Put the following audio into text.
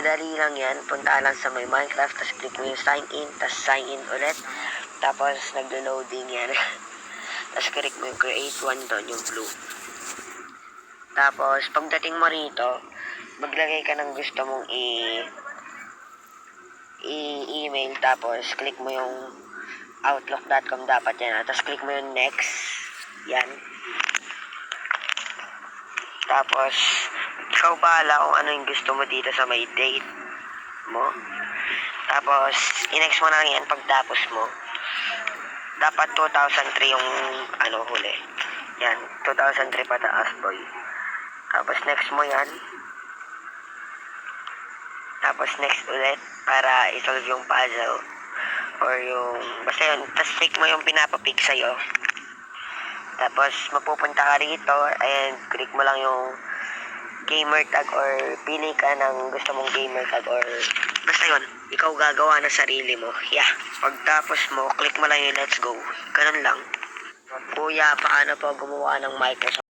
Dali lang yan. Punta lang sa may Minecraft, tapos click mo yung sign in, tapos sign in ulit. Tapos naglo-loading yan. Tapos click mo yung create one doon, yung blue. Tapos pagdating mo rito, maglagay ka ng gusto mong i-email, tapos click mo yung outlook.com dapat yan. Tapos click mo yung next. Yan. Tapos, ikaw bahala kung ano yung gusto mo dito sa may date mo. Tapos, i-next mo na lang yan pagtapos mo. Dapat 2003 yung huli. Yan, 2003 pataas, boy. Tapos, next mo yan. Tapos, next ulit para isolve yung puzzle. Or yung, basta yun. Tapos, click mo yung pinapapick sa'yo. Tapos, mapupunta ka rito and click mo lang yung gamer tag or pili ka ng gusto mong gamer tag or basta yun, ikaw gagawa ng sarili mo. Yeah. Pagtapos mo, click mo lang yung let's go. Ganun lang. Kuya, paano po gumawa ng Microsoft